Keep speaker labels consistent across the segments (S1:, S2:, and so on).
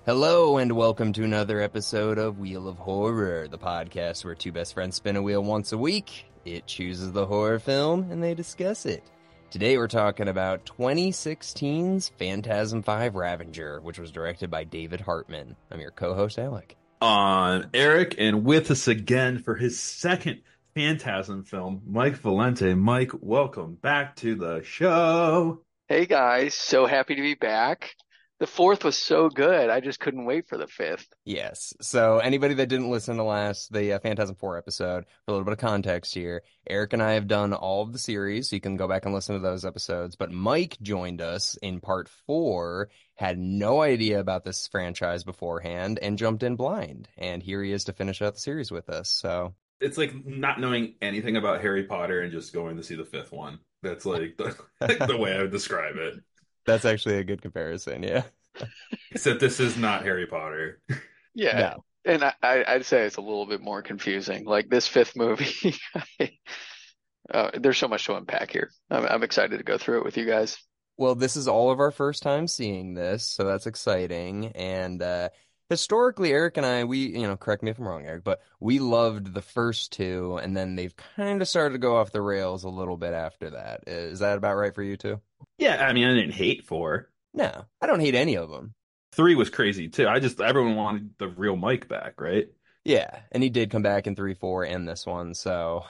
S1: Hello and welcome to another episode of Wheel of Horror, the podcast where two best friends spin a wheel once a week. It chooses the horror film and they discuss it. Today we're talking about 2016's Phantasm 5 Ravager, which was directed by David Hartman. I'm your co-host, Alec.
S2: On Erik, and with us again for his second Phantasm film, Mike Valente. Mike, welcome back to the show.
S3: Hey guys, so happy to be back. The fourth was so good, I just couldn't wait for the fifth.
S1: Yes. So anybody that didn't listen to the Phantasm 4 episode, for a little bit of context here, Erik and I have done all of the series, so you can go back and listen to those episodes. But Mike joined us in part 4, had no idea about this franchise beforehand, and jumped in blind. And here he is to finish out the series with us. So
S2: It's like not knowing anything about Harry Potter and just going to see the fifth one. That's like the way I would describe it.
S1: that's actually a good comparison, yeah.
S2: Except this is not Harry Potter.
S3: Yeah,
S1: No.
S3: and I'd say it's a little bit more confusing. Like this fifth movie, there's so much to unpack here. I'm excited to go through it with you guys.
S1: Well, this is all of our first time seeing this, so that's exciting. And historically, Erik and I, correct me if I'm wrong, Erik, but we loved the first two, and then they've kind of started to go off the rails a little bit after that. Is that about right for you too?
S2: Yeah, I mean, I didn't hate four.
S1: No, I don't hate any of them.
S2: Three was crazy too. Everyone wanted the real Mike back, right?
S1: Yeah, and he did come back in 3, 4, and this one, so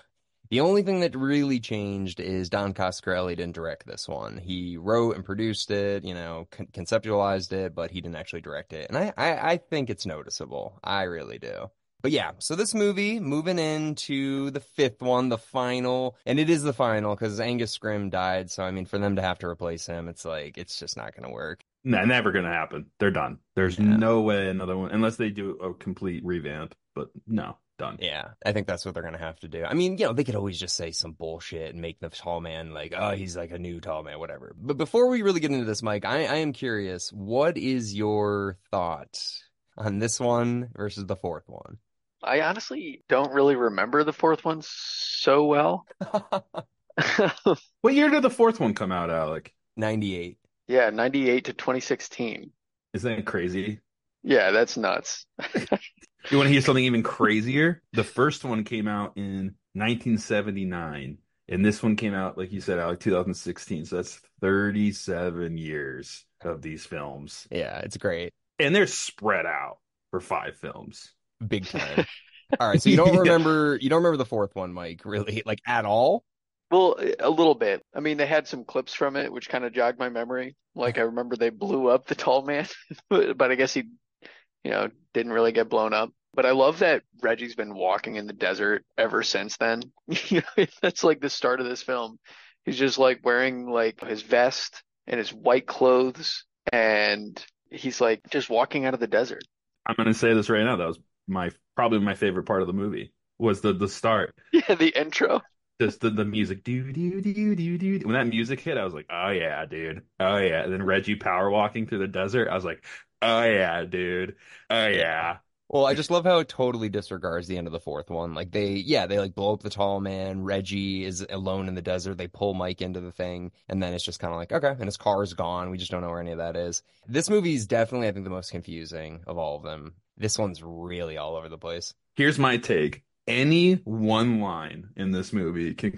S1: the only thing that really changed is Don Coscarelli didn't direct this one. He wrote and produced it, conceptualized it, but he didn't actually direct it. And I think it's noticeable. I really do. But yeah, so this movie, moving into the fifth one, the final, and it is the final because Angus Scrimm died. So, I mean, for them to have to replace him, it's like, it's just not going to work.
S2: No, never gonna happen. They're done. There's
S1: Yeah.
S2: no way another one, unless they do a complete revamp. But no, done.
S1: Yeah, I think that's what they're gonna have to do. I mean, they could always just say some bullshit and make the tall man like, oh, he's like a new tall man, whatever. But before we really get into this, Mike, I am curious, what is your thought on this one versus the fourth one?
S3: I honestly don't really remember the fourth one so well.
S2: What year did the fourth one come out, Alec?
S1: 98.
S3: Yeah, 98 to 2016.
S2: Isn't that crazy?
S3: Yeah, that's nuts.
S2: You want to hear something even crazier? The first one came out in 1979, and this one came out, like you said, Alec, 2016. So that's 37 years of these films.
S1: Yeah, it's great.
S2: And they're spread out for 5 films.
S1: Big time. All right, so you don't remember the fourth one, Mike, really, like at all?
S3: Well, a little bit. I mean, they had some clips from it, which kind of jogged my memory. Like I remember they blew up the tall man, but I guess he, didn't really get blown up. But I love that Reggie's been walking in the desert ever since then. That's like the start of this film. He's just like wearing like his vest and his white clothes, and he's like just walking out of the desert.
S2: I'm going to say this right now. That was probably my favorite part of the movie was the start.
S3: Yeah, the intro.
S2: Just the music, do do do do do. When that music hit, I was like, "Oh yeah, dude! Oh yeah!" And then Reggie power walking through the desert, I was like, "Oh yeah, dude! Oh yeah!"
S1: Well, I just love how it totally disregards the end of the fourth one. Like they like blow up the tall man. Reggie is alone in the desert. They pull Mike into the thing, and then it's just kind of like, okay, and his car is gone. We just don't know where any of that is. This movie is definitely, I think, the most confusing of all of them. This one's really all over the place.
S2: Here's my take. Any one line in this movie can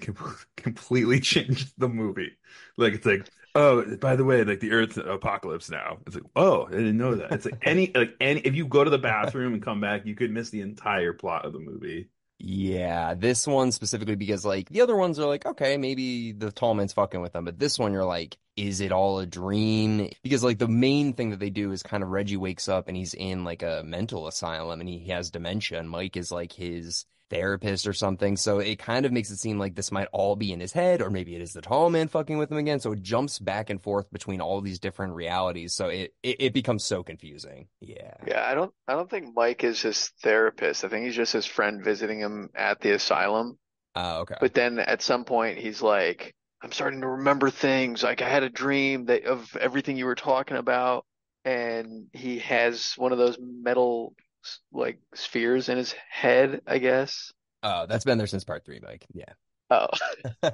S2: completely change the movie. Like it's like, oh, by the way, like the Earth's apocalypse now. It's like, oh, I didn't know that. It's like any if you go to the bathroom and come back, you could miss the entire plot of the movie.
S1: Yeah, this one specifically because like the other ones are like, okay, maybe the tall man's fucking with them, but this one you're like, is it all a dream? Because like the main thing that they do is kind of Reggie wakes up and he's in like a mental asylum and he has dementia and Mike is like his therapist or something. So it kind of makes it seem like this might all be in his head, or maybe it is the tall man fucking with him again. So it jumps back and forth between all these different realities. So it becomes so confusing. Yeah.
S3: Yeah, I don't think Mike is his therapist. I think he's just his friend visiting him at the asylum.
S1: Okay.
S3: But then at some point he's like, I'm starting to remember things. Like I had a dream that of everything you were talking about, and he has one of those metal like spheres in his head, I guess.
S1: Oh, that's been there since part 3, Mike. Yeah.
S3: Oh,
S2: I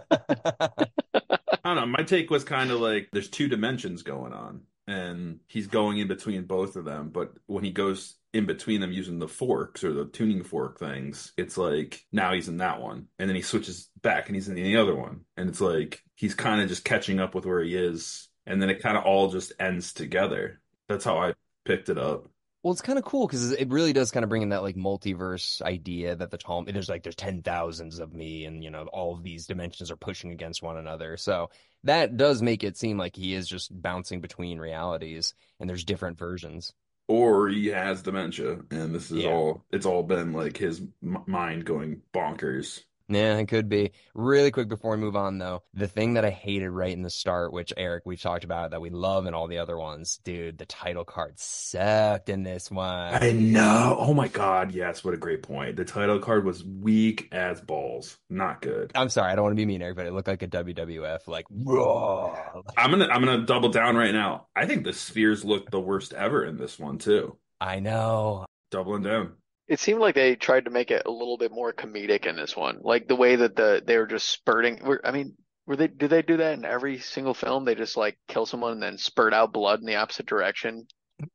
S2: don't know. My take was kind of like there's two dimensions going on. and he's going in between both of them. But when he goes in between them using the forks or the tuning fork things, it's like now he's in that one, and then he switches back and he's in the other one, and it's like he's kind of just catching up with where he is, and then it kind of all just ends together. That's how I picked it up.
S1: Well, it's kind of cool because it really does kind of bring in that like multiverse idea that there's 10,000s of me, and all of these dimensions are pushing against one another. So that does make it seem like he is just bouncing between realities, and there's different versions.
S2: Or he has dementia, and this is
S1: Yeah.
S2: it's all been like his mind going bonkers.
S1: Yeah, it could be. Really quick before we move on, though, the thing that I hated right in the start, which Eric, we've talked about that we love in all the other ones, dude, the title card sucked in this one.
S2: I know. Oh my God, yes, what a great point. The title card was weak as balls. Not good.
S1: I'm sorry, I don't want to be mean, Eric, but it looked like a WWF, like raw.
S2: I'm gonna double down right now. I think the spheres looked the worst ever in this one too.
S1: I know.
S2: Doubling down.
S3: It seemed like they tried to make it a little bit more comedic in this one, like the way that they were just spurting. I mean, did they do that in every single film? They just like kill someone and then spurt out blood in the opposite direction.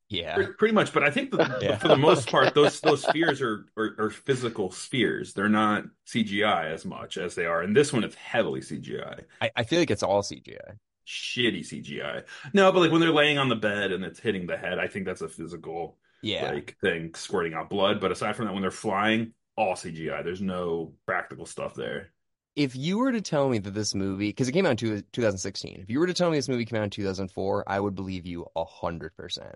S1: Yeah.
S2: Pretty much, but I think
S1: Yeah.
S2: for the most part,
S3: Okay.
S2: those spheres are physical spheres. They're not CGI as much as they are. And this one, it's heavily CGI.
S1: I feel like it's all CGI.
S2: Shitty CGI. No, but like when they're laying on the bed and it's hitting the head, I think that's a physical
S1: Yeah.
S2: like thing squirting out blood. But aside from that, when they're flying, all CGI. There's no practical stuff there.
S1: If you were to tell me that this movie, because it came out in 2016, if you were to tell me this movie came out in 2004, I would believe you 100%.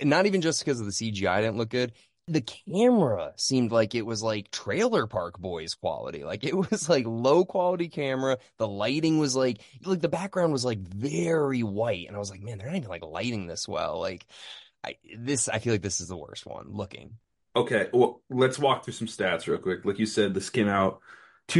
S1: Not even just because of the CGI didn't look good. The camera seemed like it was like Trailer Park Boys quality. Like it was like low quality camera. The lighting was like the background was like very white. And I was like, man, they're not even like lighting this well. Like I feel like this is the worst one looking.
S2: Okay, well, let's walk through some stats real quick. Like you said, this came out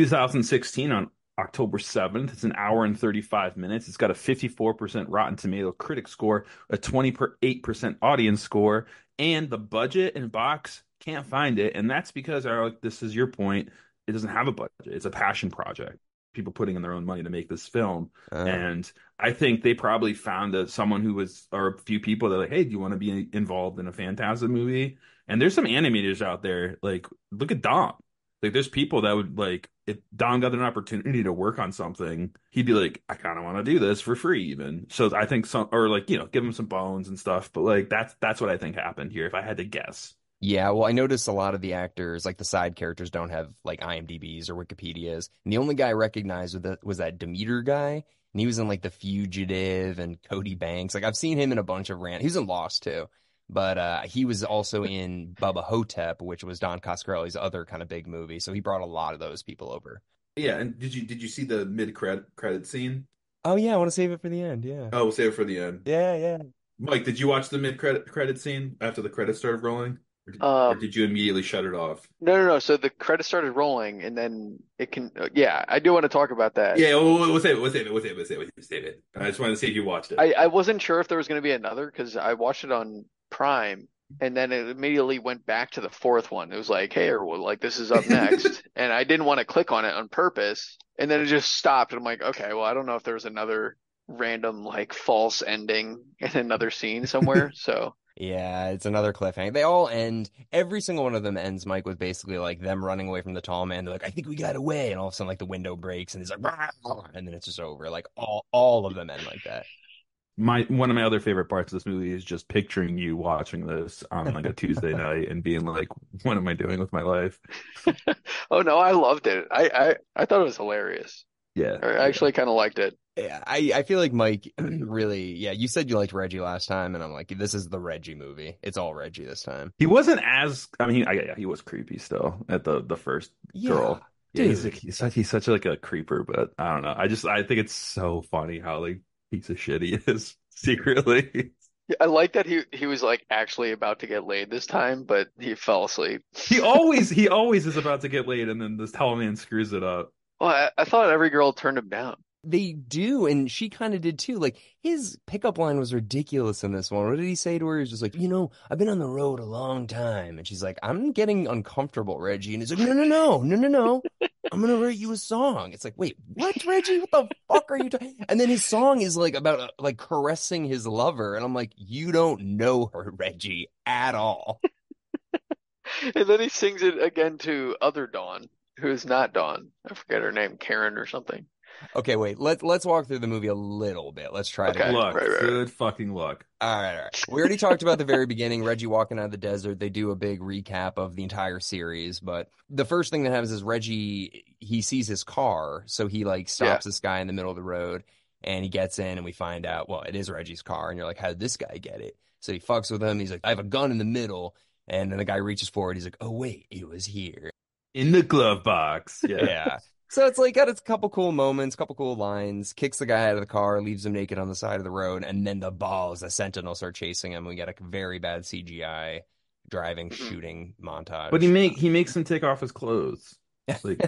S2: 2016 on October 7th. It's an hour and 35 minutes. It's got a 54% Rotten Tomato critic score, a 28% audience score, and the budget and box can't find it. And that's because, Alec, this is your point, it doesn't have a budget. It's a passion project. People putting in their own money to make this film.
S1: Uh,
S2: And I think they probably found someone who was, or a few people that are like, hey, do you want to be involved in a Phantasm movie? And there's some animators out there, like, look at Dom. Like, there's people that would, like, if Dom got an opportunity to work on something, he'd be like, I kind of want to do this for free, even. So I think or like, give him some bones and stuff. But, like, that's what I think happened here, if I had to guess.
S1: Yeah, well, I noticed a lot of the actors, like the side characters, don't have like IMDb's or Wikipedia's. And the only guy I recognized was that Demeter guy, and he was in like The Fugitive and Cody Banks. Like I've seen him in a bunch of he was in Lost too, but he was also in Bubba Hotep, which was Don Coscarelli's other kind of big movie. So he brought a lot of those people over.
S2: Yeah, and did you see the mid-credit scene?
S1: Oh yeah, I want to save it for the end. Yeah,
S2: Oh, we'll save it for the end.
S1: yeah, yeah.
S2: Mike, did you watch the mid-credit scene after the credits started rolling? Or
S3: Um,
S2: did you immediately shut it off?
S3: no, no, no. So the credits started rolling, and then it can. Yeah, I do want to talk about that.
S2: Yeah, we'll save it. We'll save it. We'll save it. We'll save it. We'll save it. I just wanted to see if you watched it.
S3: I wasn't sure if there was going to be another because I watched it on Prime, and then it immediately went back to the fourth one. It was like, hey, or well, like this is up next, and I didn't want to click on it on purpose, and then it just stopped. And I'm like, okay, well, I don't know if there was another random like false ending in another scene somewhere. So
S1: Yeah, it's another cliffhanger. They all end, every single one of them ends, Mike, with basically like them running away from the tall man. They're like, I think we got away. And all of a sudden, like the window breaks and he's like, "Rah!" And then it's just over. Like all of them end like that.
S2: One of my other favorite parts of this movie is just picturing you watching this on like a Tuesday night and being like, "What am I doing with my life?"
S3: oh no, I loved it. I thought it was hilarious.
S2: Yeah,
S3: I
S2: yeah.
S3: actually kind of liked it.
S1: Yeah, I feel like Mike really, yeah, you said you liked Reggie last time, and I'm like, this is the Reggie movie. It's all Reggie this time.
S2: He wasn't as. I mean, yeah, he was creepy still at the first
S1: Yeah,
S2: girl. Yeah,
S1: dude.
S2: he's such like a creeper, but I don't know. I think it's so funny how like piece of shit he is secretly.
S3: Yeah, I like that he was like actually about to get laid this time, but he fell asleep.
S2: He always is about to get laid, and then this tall man screws it up.
S3: Well, I thought every girl turned him down.
S1: They do, and she kind of did too. Like his pickup line was ridiculous in this one. What did he say to her? He's just like, I've been on the road a long time, and she's like, I'm getting uncomfortable, Reggie, and he's like, no, no, no, no, no, no. I'm gonna write you a song. It's like, wait, what, Reggie? What the fuck are you talking? And then his song is like about like caressing his lover, and I'm like, you don't know her, Reggie, at all.
S3: And then he sings it again to other Dawn, who is not Dawn. I forget her name, Karen or something.
S1: Okay, wait, let's walk through the movie a little bit. Let's try to
S3: Okay,
S1: get
S2: Luck,
S3: right.
S2: good fucking luck.
S1: all right. We already talked about the very beginning, Reggie walking out of the desert. They do a big recap of the entire series, but the first thing that happens is Reggie, he sees his car, so he like
S3: Yeah.
S1: stops this guy in the middle of the road and he gets in and we find out, well, it is Reggie's car. And you're like, how did this guy get it? So he fucks with him. He's like, I have a gun in the middle. And then the guy reaches forward. He's like, oh, wait, it was here.
S2: In the glove box. Yeah.
S1: Yeah. So it's like got its couple cool moments, couple cool lines, kicks the guy out of the car, leaves him naked on the side of the road, and then the Sentinels start chasing him. We get a very bad CGI driving,
S3: Mhm.
S1: shooting montage.
S2: But he makes him take off his clothes. Like,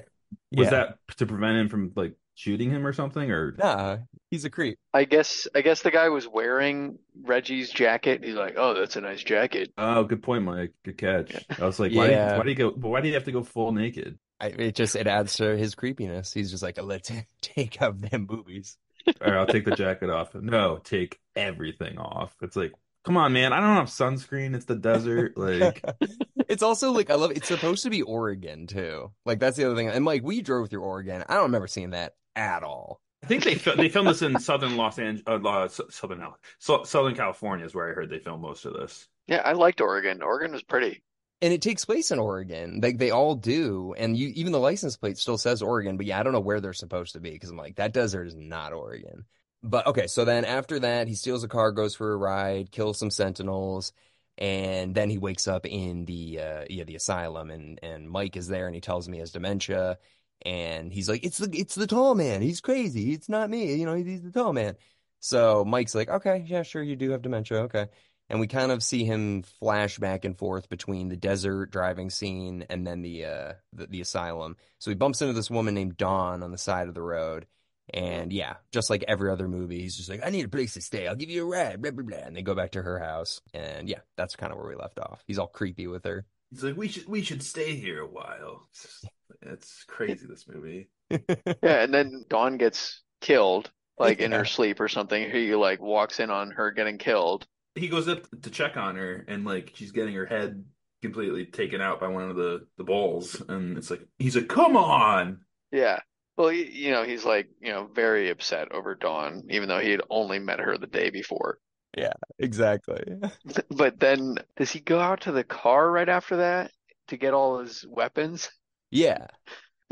S2: was
S1: Yeah.
S2: that to prevent him from like shooting him or something? Or
S1: Nah, he's a creep.
S3: I guess the guy was wearing Reggie's jacket. He's like, "Oh, that's a nice jacket."
S2: oh, good point, Mike. Good catch.
S3: Yeah.
S2: I was like,
S1: Yeah.
S2: why do you go? But why do you have to go full naked?
S1: It adds to his creepiness. He's just like, let's take off them boobies.
S2: All right, I'll take the jacket off. No, take everything off. It's like, come on, man. I don't have sunscreen. It's the desert. Like,
S1: It's also like I love it. It's supposed to be Oregon too. Like that's the other thing. And like we drove through Oregon. I don't remember seeing that at all.
S2: I think they filmed this in southern Los Angeles, Southern California is where I heard they filmed most of this.
S3: Yeah, I liked Oregon. Oregon was pretty.
S1: And it takes place in Oregon. Like they all do. And you even the license plate still says Oregon, but yeah, I don't know where they're supposed to be because I'm like, that desert is not Oregon. But okay, so then after that, he steals a car, goes for a ride, kills some sentinels, and then he wakes up in the asylum and Mike is there and he tells me he has dementia. And he's like, it's the tall man. He's crazy. It's not me. You know, he's the tall man. So Mike's like, okay, yeah, sure, you do have dementia. Okay. And we kind of see him flash back and forth between the desert driving scene and then the asylum. So he bumps into this woman named Dawn on the side of the road. And yeah, just like every other movie, he's just like, I need a place to stay. I'll give you a ride, blah, blah, blah. And they go back to her house. And yeah, that's kind of where we left off. He's all creepy with her.
S2: He's like, we should stay here a while. It's crazy, this movie.
S3: Yeah, and then Dawn gets killed, like in
S1: Yeah.
S3: her sleep or something. He like walks in on her getting killed.
S2: He goes up to check on her, and like she's getting her head completely taken out by one of the bulls, and it's like he's like, "Come on!"
S3: Yeah. Well, he's like, very upset over Dawn, even though he had only met her the day before.
S1: Yeah, exactly.
S3: But then does he go out to the car right after that to get all his weapons?
S1: Yeah.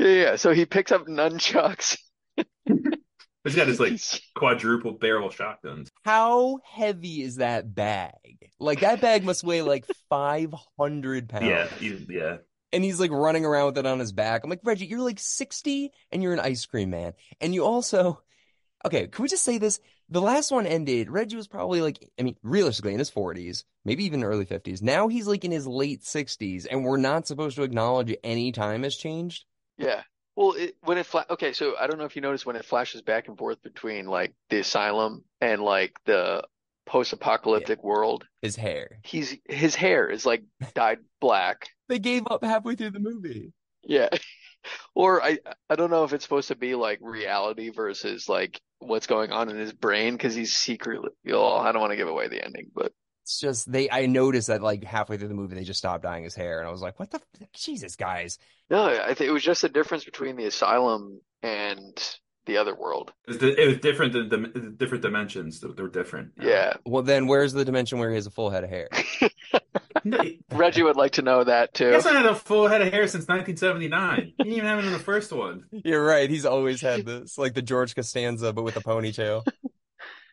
S3: Yeah. So he picks up nunchucks.
S2: He's got his like quadruple barrel shotguns.
S1: How heavy is that bag? Like that bag must weigh like 500 pounds.
S2: Yeah.
S1: And he's like running around with it on his back. I'm like, Reggie, you're like 60 and you're an ice cream man. And you also, okay, can we just say this? The last one ended, Reggie was probably like, I mean, realistically in his 40s, maybe even early 50s. Now he's like in his late 60s and we're not supposed to acknowledge any time has changed.
S3: Yeah. Well, okay, so I don't know if you noticed when it flashes back and forth between like the asylum and like the post-apocalyptic world,
S1: His hair.
S3: his hair is like dyed black.
S1: They gave up halfway through the movie.
S3: Yeah. Or I don't know if it's supposed to be like reality versus like what's going on in his brain because he's secretly, I don't want to give away the ending, but
S1: It's just I noticed that like halfway through the movie they just stopped dyeing his hair and I was like, what the Jesus, guys.
S3: no, I think it was just a difference between the asylum and the other world.
S2: It was different than the different dimensions. They were different.
S3: Yeah.
S1: Well, then where's the dimension where he has a full head of hair?
S2: No,
S3: Reggie would like to know that too.
S2: he hasn't had a full head of hair since 1979. He didn't even have it in the first one.
S1: You're right. He's always had this, like the George Costanza, but with a ponytail.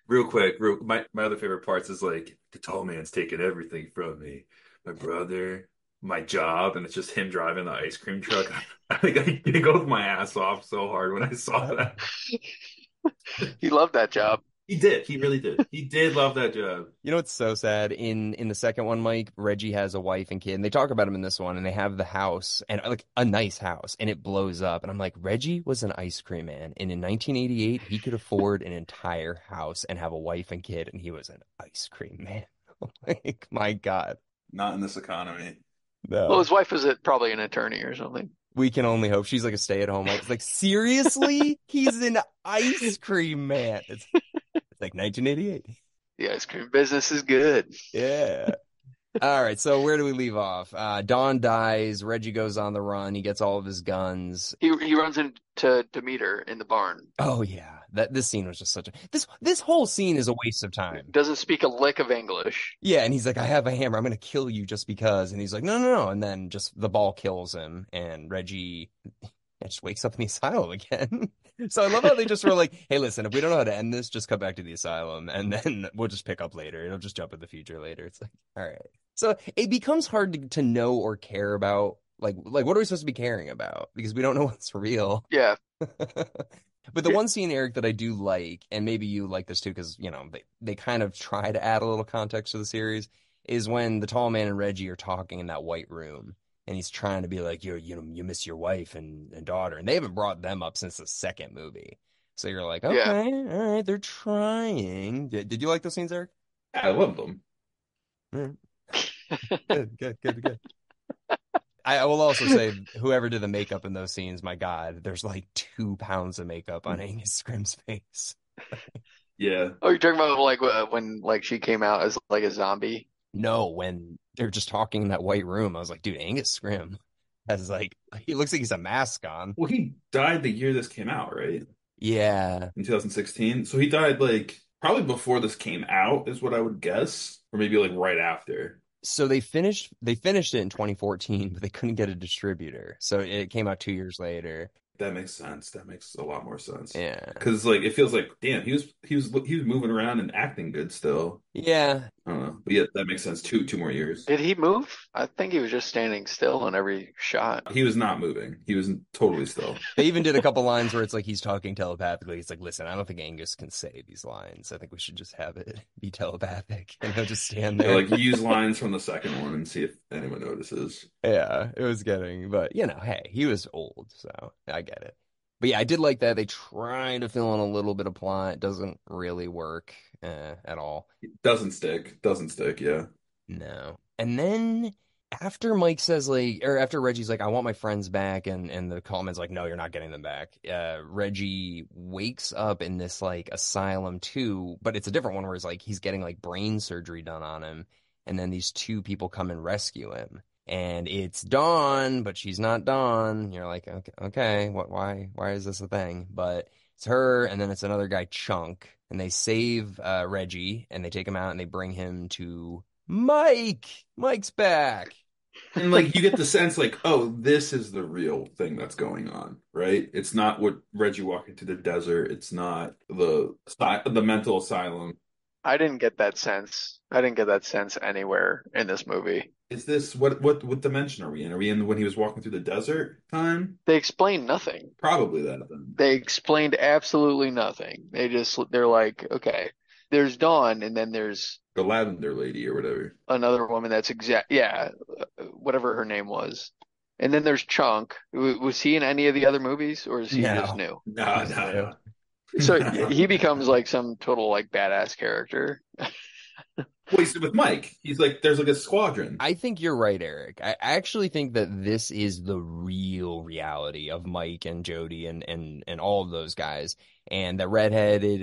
S2: Real quick, my other favorite parts is like the tall man's taking everything from me, my brother, my job, and it's just him driving the ice cream truck. I think I giggled my ass off so hard when I saw that.
S3: He loved that job.
S2: He did. He really did. He did love that job.
S1: You know what's so sad? In the second one, Mike, Reggie has a wife and kid, and they talk about him in this one, and they have the house and like a nice house, and it blows up. And I'm like, Reggie was an ice cream man, and in 1988, he could afford an entire house and have a wife and kid, and he was an ice cream man. Like, my God,
S2: Not in this economy.
S3: Well,
S1: no.
S3: his wife was probably an attorney or something.
S1: We can only hope. She's like a stay-at-home mom. It's like, seriously? He's an ice cream man. It's like 1988.
S3: The ice cream business is good.
S1: Yeah. All right, so where do we leave off? Dawn dies. Reggie goes on the run. He gets all of his guns.
S3: He runs into Demeter in the barn.
S1: Oh yeah, this scene was just such a this whole scene is a waste of time.
S3: Doesn't speak a lick of English.
S1: Yeah, and he's like, I have a hammer. I'm gonna kill you just because. And he's like, no, no, no. And then just the ball kills him, and Reggie just wakes up in the asylum again. So I love how they just were like, hey, listen, if we don't know how to end this, just come back to the asylum, and then we'll just pick up later. It'll just jump in the future later. It's like, all right. So it becomes hard to know or care about, like what are we supposed to be caring about? Because we don't know what's real.
S3: Yeah.
S1: But the one scene, Eric, that I do like, and maybe you like this too, because, they kind of try to add a little context to the series, is when the tall man and Reggie are talking in that white room. And he's trying to be like, you miss your wife and daughter. And they haven't brought them up since the second movie. So you're like, okay,
S3: Yeah.
S1: all right, they're trying. Did you like those scenes, Eric?
S2: I love them.
S1: Good. I will also say, whoever did the makeup in those scenes, my God, there's like 2 pounds of makeup on Angus Scrimm's face.
S2: Yeah.
S3: Oh, you're talking about like when like she came out as like a zombie?
S1: No, when they're just talking in that white room, I was like, dude, Angus Scrimm has like, he looks like he's a mask on.
S2: Well, he died the year this came out, right?
S1: Yeah.
S2: In 2016. So he died like probably before this came out, is what I would guess, or maybe like right after.
S1: So they finished it in 2014, but they couldn't get a distributor. So it came out 2 years later.
S2: That makes sense. That makes a lot more sense.
S1: Yeah.
S2: Because like it feels like, damn, he was moving around and acting good still.
S1: Yeah.
S2: I don't know, but yeah, that makes sense. Two more years.
S3: Did he move? I think he was just standing still in every shot.
S2: He was not moving. He was totally still.
S1: They even did a couple lines where it's like he's talking telepathically. He's like, listen, I don't think Angus can say these lines. I think we should just have it be telepathic. And he'll just stand there.
S2: Like use lines from the second one and see if anyone notices.
S1: Yeah, it was getting, but hey, he was old, so I get it. But yeah, I did like that. They try to fill in a little bit of plot. It doesn't really work at all.
S2: Doesn't stick, yeah.
S1: No. And then after Mike says or after Reggie's like, I want my friends back, and the comments like, no, you're not getting them back. Reggie wakes up in this like asylum too, but it's a different one where it's like he's getting like brain surgery done on him, and then these 2 people come and rescue him. And it's Dawn, but she's not Dawn. You're like, okay, why is this a thing? But it's her, and then it's another guy, Chunk, and they save Reggie, and they take him out, and they bring him to Mike. Mike's back.
S2: And like you get the sense like, oh, this is the real thing that's going on, right? It's not what Reggie walking through the desert. It's not the mental asylum.
S3: I didn't get that sense. I didn't get that sense anywhere in this movie.
S2: Is this what dimension are we in? Are we in when he was walking through the desert time?
S3: They explained nothing.
S2: Probably that then.
S3: They explained absolutely nothing. They're like, okay, there's Dawn, and then there's
S2: The lavender lady or whatever.
S3: another woman that's whatever her name was. And then there's Chunk. Was he in any of the other movies, or is he just new?
S2: No.
S3: So he becomes like some total like badass character.
S2: Well, he's with Mike. He's like, there's like a squadron.
S1: I think you're right, Eric. I actually think that this is the real reality of Mike and Jody and all of those guys. And the redheaded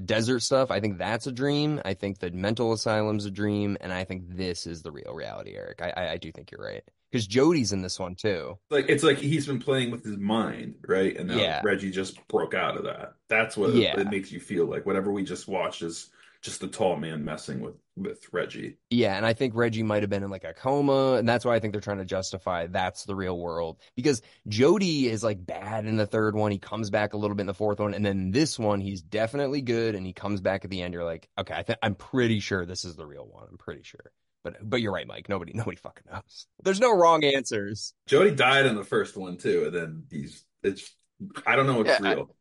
S1: desert stuff, I think that's a dream. I think the mental asylum's a dream. And I think this is the real reality, Eric. I do think you're right. Because Jody's in this one, too.
S2: Like it's like he's been playing with his mind, right? And now Reggie just broke out of that. That's what it makes you feel like. Whatever we just watched is just the tall man messing with Reggie.
S1: Yeah, and I think Reggie might have been in like a coma, and that's why I think they're trying to justify that's the real world. Because Jody is like bad in the third one, he comes back a little bit in the fourth one, and then this one he's definitely good, and he comes back at the end. You're like, okay, I'm pretty sure this is the real one. I'm pretty sure. But you're right, Mike. Nobody fucking knows. There's no wrong answers.
S2: Jody died in the first one too, and then I don't know what's real.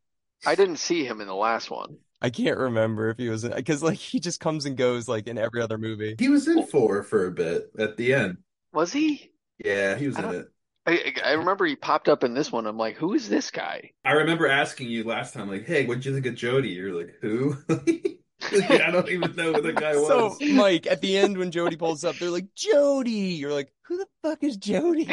S3: I didn't see him in the last one.
S1: I can't remember if he was in, because like he just comes and goes like in every other movie.
S2: He was in 4 for a bit at the end.
S3: Was he?
S2: Yeah, he was in it.
S3: I remember he popped up in this one. I'm like, who is this guy?
S2: I remember asking you last time, like, hey, what'd you think of Jody? You're like, who? I don't even know who the guy was.
S1: So, Mike, at the end when Jody pulls up, they're like, Jody! You're like, who the fuck is Jody?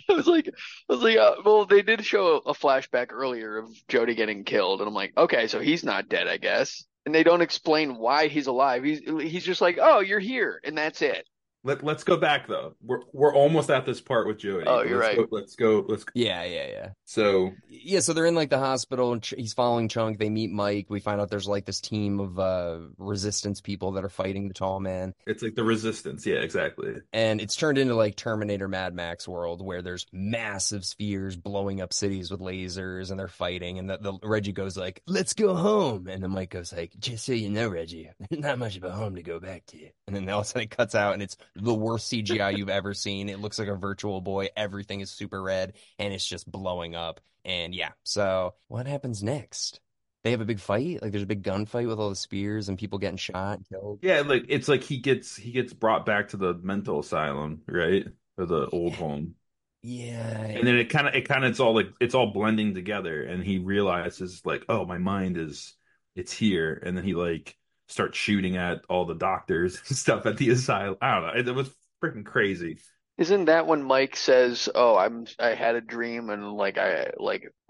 S3: Well, they did show a flashback earlier of Jody getting killed, and I'm like, okay, so he's not dead, I guess. And they don't explain why he's alive. He's just like, oh, you're here, and that's it.
S2: Let's go back though. We're almost at this part with Jody,
S3: Oh,
S2: but
S3: you're right.
S2: let's go.
S1: Yeah.
S2: So
S1: Yeah, so they're in like the hospital and he's following Chunk. They meet Mike. We find out there's like this team of resistance people that are fighting the tall man.
S2: it's like the resistance. Yeah, exactly.
S1: And it's turned into like Terminator Mad Max world where there's massive spheres blowing up cities with lasers and they're fighting. And the Reggie goes like, let's go home. And then Mike goes like, just so you know, Reggie, there's not much of a home to go back to. And then all of a sudden it cuts out and it's the worst CGI you've ever seen. It looks like a virtual boy. Everything is super red and it's just blowing up. And yeah, so what happens next? They have a big fight? Like there's a big gunfight with all the spears and people getting shot and killed?
S2: Yeah, like it's like he gets brought back to the mental asylum, right? Or the old home.
S1: Yeah.
S2: And then it's all like it's all blending together and he realizes like, oh, my mind is it's here. And then he like starts shooting at all the doctors and stuff at the asylum. I don't know. It was freaking crazy.
S3: Isn't that when Mike says, "Oh, I had a dream and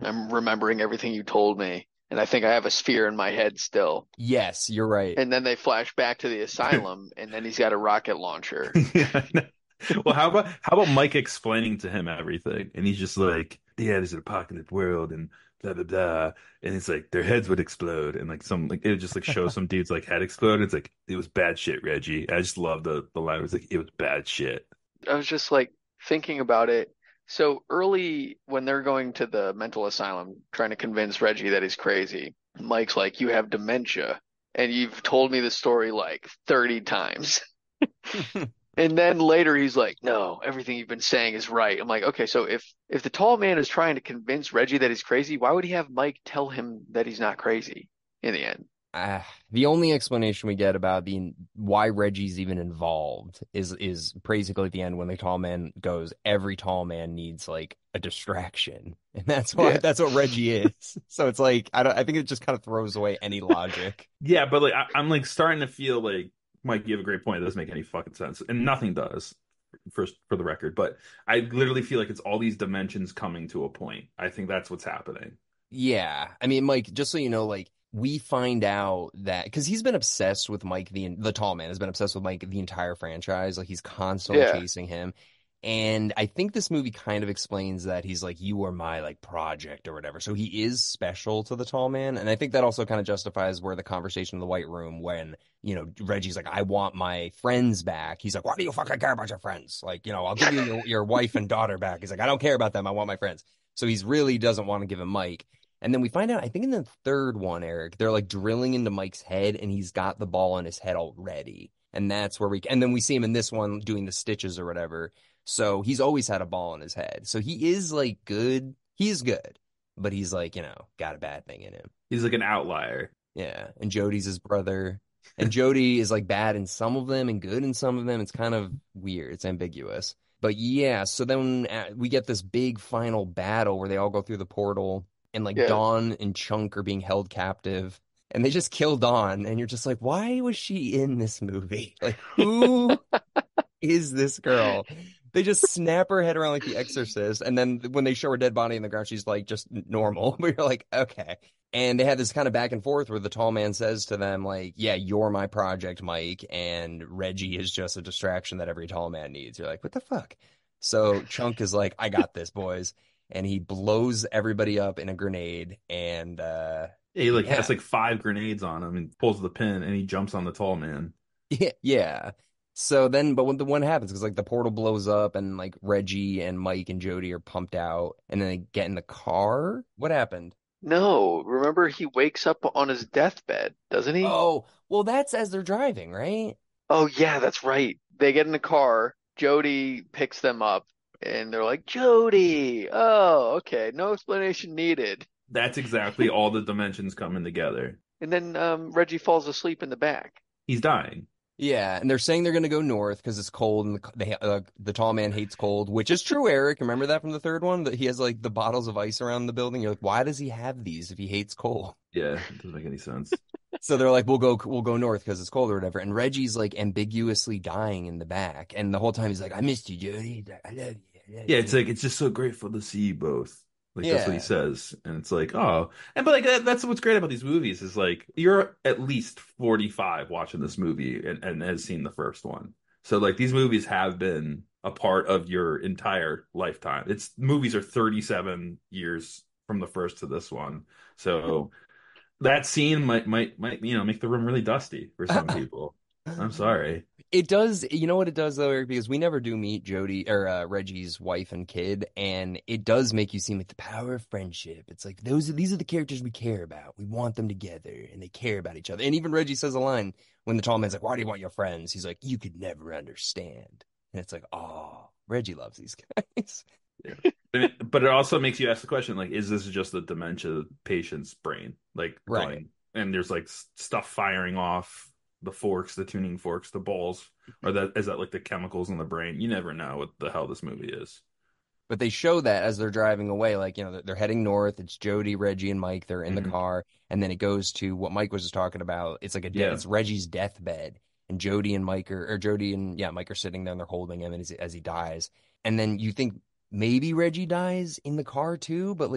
S3: I'm remembering everything you told me, and I think I have a sphere in my head still."
S1: Yes, you're right.
S3: And then they flash back to the asylum, and then he's got a rocket launcher.
S2: Yeah, I know. Well, how about Mike explaining to him everything, and he's just like, "Yeah, there's an apocalypse world, and blah blah blah," and it's like their heads would explode, and like some like it would just like show some dude's like head explode. It's like it was bad shit, Reggie. I just love the line. It was like it was bad shit.
S3: I was just like thinking about it. So early when they're going to the mental asylum, trying to convince Reggie that he's crazy, Mike's like, "You have dementia, and you've told me this story like 30 times." And then later he's like, "No, everything you've been saying is right." I'm like, okay, so if the tall man is trying to convince Reggie that he's crazy, why would he have Mike tell him that he's not crazy in the end?
S1: The only explanation we get about why Reggie's even involved is basically at the end when the tall man goes, every tall man needs like a distraction, and that's what Reggie is. So it's like I think it just kind of throws away any logic.
S2: Yeah, but like I'm like starting to feel like Mike, you have a great point. It doesn't make any fucking sense, and nothing does. For the record, but I literally feel like it's all these dimensions coming to a point. I think that's what's happening.
S1: Yeah, I mean, Mike, just so you know, like we find out that because he's been obsessed with Mike, the tall man has been obsessed with Mike the entire franchise. Like he's constantly
S3: Yeah.
S1: chasing him. And I think this movie kind of explains that he's like, you are my like project or whatever. So he is special to the tall man. And I think that also kind of justifies where the conversation in the White Room when, Reggie's like, I want my friends back. He's like, why do you fucking care about your friends? Like, I'll give you your wife and daughter back. He's like, I don't care about them. I want my friends. So he's really doesn't want to give him Mike. And then we find out, I think in the third one, Erik, they're like drilling into Mike's head and he's got the ball in his head already. And that's where and then we see him in this one doing the stitches or whatever. So he's always had a ball in his head. So he is like good. He's good, but he's like, got a bad thing in him.
S2: He's like an outlier.
S1: Yeah. And Jody's his brother. And Jody is like bad in some of them and good in some of them. It's kind of weird. It's ambiguous. But yeah, so then we get this big final battle where they all go through the portal and like
S3: Yeah.
S1: Dawn and Chunk are being held captive. And they just kill Dawn. And you're just like, why was she in this movie? Like, who is this girl? They just snap her head around like the Exorcist. And then when they show her dead body in the ground, she's like just normal. But you're like, okay. And they had this kind of back and forth where the tall man says to them, like, yeah, you're my project, Mike. And Reggie is just a distraction that every tall man needs. You're like, what the fuck? So Chunk is like, I got this, boys. And he blows everybody up in a grenade. And
S2: He like has like 5 grenades on him and pulls the pin and he jumps on the tall man.
S1: Yeah. So then, but when the one happens, because like the portal blows up and like Reggie and Mike and Jody are pumped out and then they get in the car. What happened?
S3: No, remember he wakes up on his deathbed, doesn't he?
S1: Oh, well, that's as they're driving, right?
S3: Oh, yeah, that's right. They get in the car. Jody picks them up, and they're like, Jody. Oh, okay. No explanation needed.
S2: That's exactly all the dimensions coming together.
S3: And then Reggie falls asleep in the back.
S2: He's dying.
S1: Yeah, and they're saying they're going to go north because it's cold and the tall man hates cold, which is true, Erik. Remember that from the third one? That he has like the bottles of ice around the building. You're like, why does he have these if he hates cold?
S2: Yeah, it doesn't make any sense.
S1: So they're like, we'll go north because it's cold or whatever. And Reggie's like ambiguously dying in the back, and the whole time he's like, I missed you, Jody. I love you.
S2: Yeah, it's like it's just so grateful to see you both. Like that's what he
S1: Yeah.
S2: says, and it's like, oh, and but like that's what's great about these movies is like you're at least 45 watching this movie and has seen the first one. So like these movies have been a part of your entire lifetime. It's movies are 37 years from the first to this one. So that scene might make the room really dusty for some people. I'm sorry.
S1: It does, you know what it does though, Eric, because we never do meet Jody or Reggie's wife and kid, and it does make you seem like the power of friendship. It's like these are the characters we care about. We want them together, and they care about each other. And even Reggie says a line when the tall man's like, "Why do you want your friends?" He's like, "You could never understand." And it's like, oh, Reggie loves these guys.
S2: Yeah. But it also makes you ask the question, like, is this just a dementia patient's brain? Like
S1: Right.
S2: going, and there's like stuff firing off the forks, the tuning forks, the balls, or is that like the chemicals in the brain? You never know what the hell this movie is.
S1: But they show that as they're driving away, like, they're heading north. It's Jody, Reggie, and Mike. They're in the
S2: Hmm.
S1: car. And then it goes to what Mike was just talking about. It's like
S2: Yeah.
S1: it's Reggie's deathbed. And Jody and Mike or Jody and, yeah, Mike are sitting there and they're holding him as he dies. And then you think maybe Reggie dies in the car too, but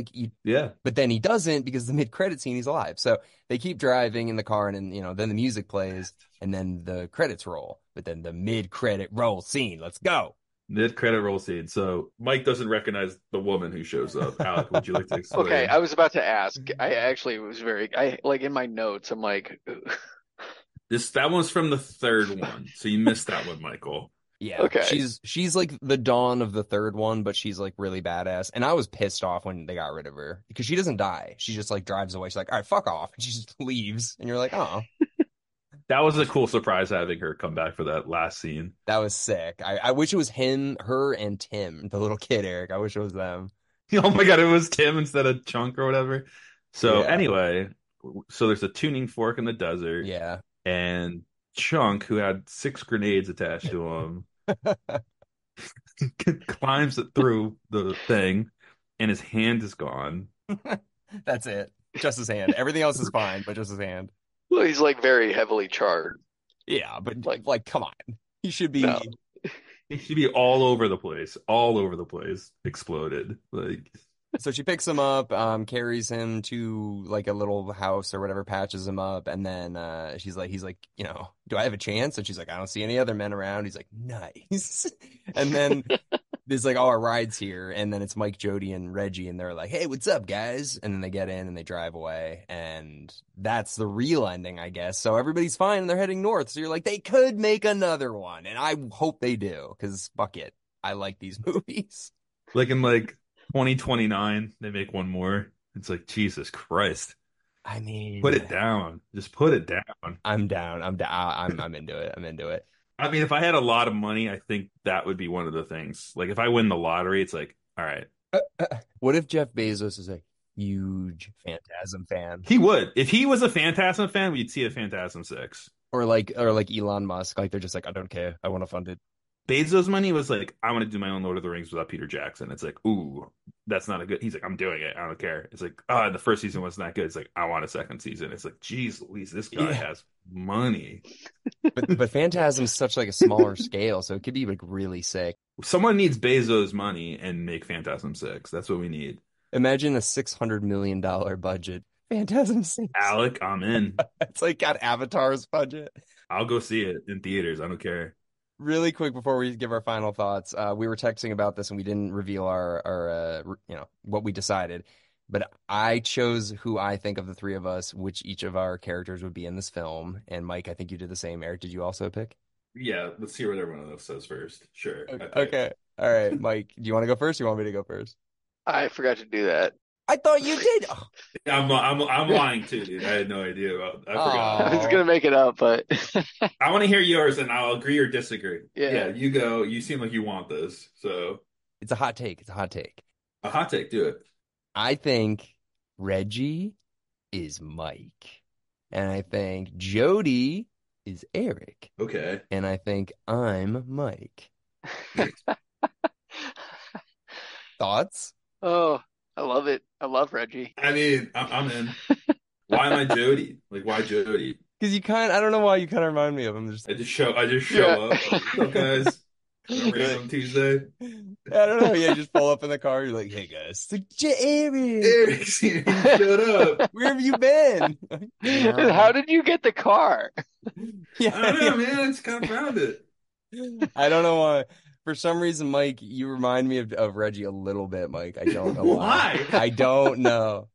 S2: Yeah.
S1: but then he doesn't because the mid-credit scene, he's alive. So they keep driving in the car and then, then the music plays and then the credits roll. But then the mid-credit roll scene, let's go.
S2: Mid credit roll scene. So Mike doesn't recognize the woman who shows up. Alec, would you like to
S3: Okay,
S2: explain?
S3: I was about to ask. I actually was I like in my notes, I'm like,
S2: That one's from the third one, so you missed that one, Michael.
S1: Yeah,
S3: okay.
S1: she's like the dawn of the third one, but she's like really badass. And I was pissed off when they got rid of her because she doesn't die. She just like drives away. She's like, all right, fuck off. And she just leaves. And you're like, oh,
S2: That was a cool surprise having her come back for that last scene.
S1: that was sick. I wish it was him, her, and Tim, the little kid, Eric. I wish it was them.
S2: Oh my God, it was Tim instead of Chunk or whatever. So
S1: Yeah.
S2: anyway, so there's a tuning fork in the desert,
S1: Yeah.
S2: and Chunk, who had 6 grenades attached to him, climbs it through the thing, and his hand is gone.
S1: That's it. Just his hand. Everything else is fine, but just his hand.
S3: Well, he's like very heavily charred.
S1: Yeah, but
S3: Like,
S1: like, come on. He should
S3: no.
S1: be.
S2: He should be all over the place, exploded. Like,
S1: So she picks him up, carries him to like a little house or whatever, patches him up, and then he's like, do I have a chance? And she's like, I don't see any other men around. He's like, nice. And then there's like, oh, our ride's here, and then it's Mike, Jody, and Reggie, and they're like, hey, what's up, guys? And then they get in and they drive away, and that's the real ending, I guess. So everybody's fine and they're heading north. So you're like, they could make another one, and I hope they do, because fuck it, I like these movies.
S2: in like 2029, they make one more. It's like, Jesus Christ.
S1: I
S2: Put
S1: mean,
S2: it down. Just put it down.
S1: I'm down. I'm down. I'm into it. I'm into it.
S2: I mean, if I had a lot of money, I think that would be one of the things. Like, if I win the lottery, it's like, all right.
S1: What if Jeff Bezos is a huge Phantasm fan,
S2: He would. If he was a Phantasm fan, we'd see a Phantasm 6.
S1: or like Elon Musk? Like they're just like, I don't care. I want to fund it.
S2: Bezos' money was like, I want to do my own Lord of the Rings without Peter Jackson. It's like, ooh, that's not a good. He's like, I'm doing it. I don't care. It's like, oh, the first season wasn't that good. It's like, I want a second season. It's like, geez, Louise, this guy
S1: Yeah,
S2: has money.
S1: but Phantasm's such like a smaller scale, so it could be like really sick.
S2: Someone needs Bezos' money and make Phantasm 6. That's what we need.
S1: Imagine a $600 million budget. Phantasm 6.
S2: Alec, I'm in.
S1: It's like got Avatar's budget.
S2: I'll go see it in theaters. I don't care.
S1: Really quick before we give our final thoughts, we were texting about this and we didn't reveal our what we decided. But I chose who I think of the three of us, which each of our characters would be in this film. And Mike, I think you did the same. Eric, did you also pick?
S2: Yeah, let's hear what everyone else says first. Sure, I picked.
S1: Okay. All right, Mike, do you want to go first? Or you want me to go first?
S3: I forgot to do that.
S1: I thought you did.
S2: I'm lying too, dude. I had no idea about. I
S3: I
S2: forgot.
S3: was
S1: Oh,
S3: gonna make it up, but
S2: I want to hear yours, and I'll agree or disagree. Yeah,
S3: yeah.
S2: you go. You seem like you want this, so
S1: it's a hot take. It's a hot take.
S2: a hot take. Do it.
S1: I think Reggie is Mike, and I think Jody is Eric,
S2: Okay.
S1: and I think I'm Mike. Thoughts?
S3: Oh, I love it. I love Reggie.
S2: I mean, I'm in. Why am I Jody? Like, why Jody?
S1: Because I don't know why you kind of remind me of him. Just
S2: I just show
S3: Yeah.
S2: up. What's up, guys? A random Tuesday.
S1: I don't know. Yeah, you just pull up in the car. You're like, hey guys, it's like, Erik,
S2: Eric's here. He showed up.
S1: where have you been?
S3: How did you get the car?
S1: Yeah,
S2: I don't know, man. I just kind of found it.
S1: I don't know why. For some reason, Mike, you remind me of Reggie a little bit, Mike. I don't know why.
S2: Why?
S1: I don't know.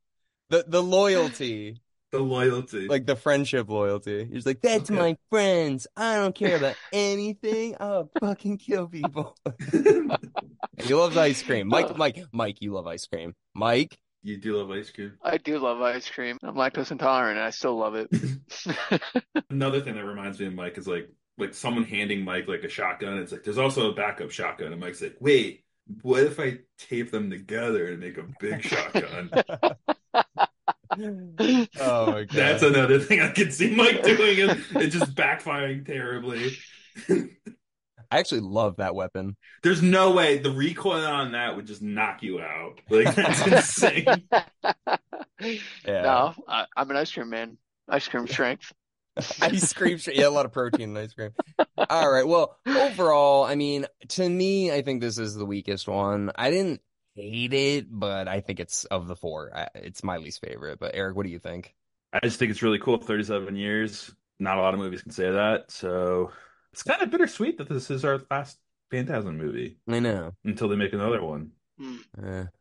S1: The loyalty,
S2: The loyalty.
S1: like the friendship loyalty. He's like, that's
S2: Okay.
S1: my friends. I don't care about anything. I'll fucking kill people. He loves ice cream. Mike, you love ice cream. Mike?
S2: You do love ice cream.
S3: I do love ice cream. I'm lactose intolerant and I still love it.
S2: Another thing that reminds me of Mike is like someone handing Mike like a shotgun. It's like there's also a backup shotgun, and Mike's like, "Wait, what if I tape them together and make a big shotgun?"
S1: Oh my God.
S2: That's another thing I could see Mike doing, and it just backfiring terribly.
S1: I actually love that weapon.
S2: There's no way the recoil on that would just knock you out. Like that's insane.
S1: Yeah.
S3: No, I'm an ice cream man. Ice cream strength.
S1: Ice cream. Yeah, a lot of protein in ice cream. All right. Well, overall, I mean, to me, I think this is the weakest one. I didn't hate it, but I think it's of the four. It's my least favorite. But Erik, what do you think?
S2: I just think it's really cool. 37 years. Not a lot of movies can say that. So it's kind of bittersweet that this is our last Phantasm movie
S1: I know.
S2: until they make another one.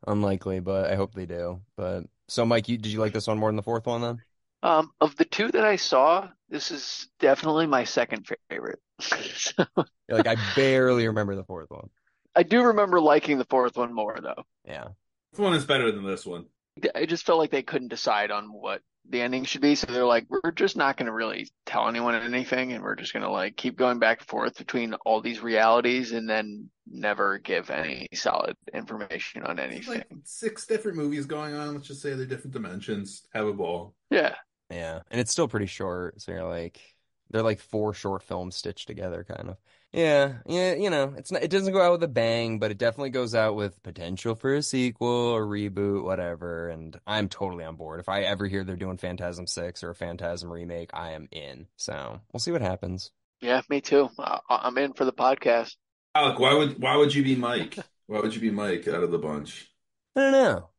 S1: Unlikely, but I hope they do. But so, Mike, did you like this one more than the fourth one then?
S3: Of the two that I saw, this is definitely my second favorite. So,
S1: You're like, I barely remember the fourth one.
S3: I do remember liking the fourth one more, though.
S1: Yeah.
S2: This one is better than this one.
S3: I just felt like they couldn't decide on what the ending should be, so they're like, we're just not going to really tell anyone anything, and we're just going to like keep going back and forth between all these realities, and then never give any solid information on anything.
S2: Like 6 different movies going on. Let's just say they're different dimensions. Have a ball.
S3: Yeah.
S1: Yeah. And it's still pretty short. So you're like, they're like 4 short films stitched together, kind of. Yeah. Yeah. You know, it doesn't go out with a bang, but it definitely goes out with potential for a sequel or reboot, whatever. And I'm totally on board. If I ever hear they're doing Phantasm 6 or a Phantasm remake, I am in. So we'll see what happens.
S3: Yeah, me too. I'm in for the podcast.
S2: Alec, why would you be Mike? Why would you be Mike out of the bunch?
S1: I don't know.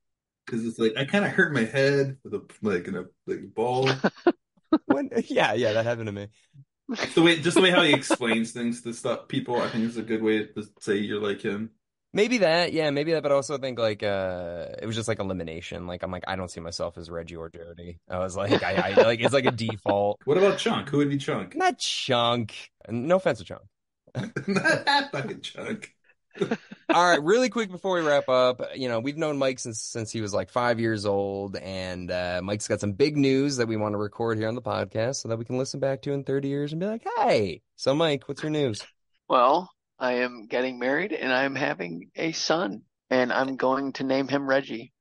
S2: Because it's like I kind of hurt my head with a ball.
S1: Yeah, that happened to me.
S2: Just the way how he explains things to stuff people, I think is a good way to say you're like him.
S1: Maybe that, but I also think like it was just like elimination. Like I'm like, I don't see myself as Reggie or Jody. I was like, I like it's like a default.
S2: What about Chunk? Who would be Chunk?
S1: Not Chunk. No offense to Chunk.
S2: Not that fucking Chunk.
S1: All right, really quick before we wrap up, we've known Mike since he was like 5 years old, and Mike's got some big news that we want to record here on the podcast so that we can listen back to in 30 years and be like, hey. So, Mike, what's your news?
S3: Well, I am getting married and I'm having a son, and I'm going to name him Reggie.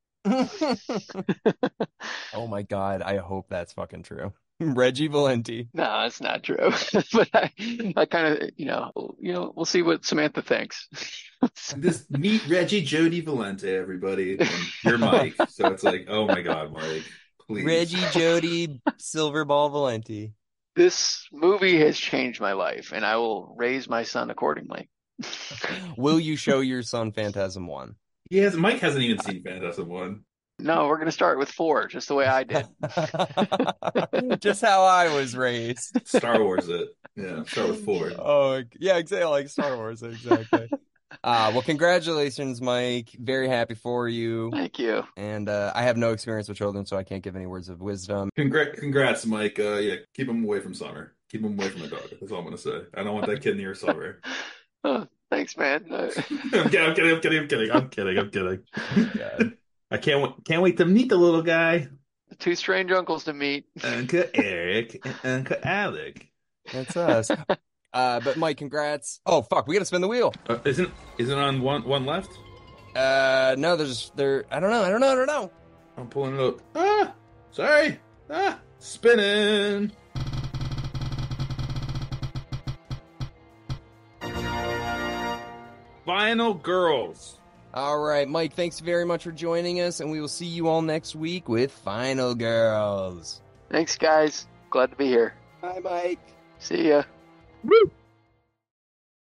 S1: Oh my God, I hope that's fucking true. Reggie Valente.
S3: No, it's not true. But I kind of, we'll see what Samantha thinks.
S2: Just meet Reggie Jody Valente, everybody. And you're Mike. So it's like, oh my God, Mike, please.
S1: Reggie Jody Silverball Valente.
S3: This movie has changed my life, and I will raise my son accordingly.
S1: Will you show your son Phantasm 1?
S2: Mike hasn't even seen Phantasm 1.
S3: No, we're going to start with 4, just the way I did.
S1: Just how I was raised.
S2: Star Wars it. Yeah, start with 4.
S1: Oh, yeah, exactly, like Star Wars, exactly. Well, congratulations, Mike. Very happy for you.
S3: Thank you.
S1: And I have no experience with children, so I can't give any words of wisdom.
S2: Congrats, Mike. Keep him away from Summer. Keep him away from my daughter. That's all I'm going to say. I don't want that kid near Summer.
S3: Oh, thanks, man.
S2: I'm kidding.
S1: God.
S2: I can't wait to meet the little guy.
S3: 2 strange uncles to meet.
S2: Uncle Erik and Uncle Alec.
S1: That's us. But Mike, congrats. Oh fuck, we gotta spin the wheel.
S2: Isn't on one left?
S1: No, I don't know.
S2: I'm pulling it up. Sorry. Spinning. Final Girls.
S1: All right, Mike, thanks very much for joining us, and we will see you all next week with Final Girls.
S3: Thanks, guys. Glad to be here.
S1: Bye, Mike.
S3: See ya.
S2: Woo!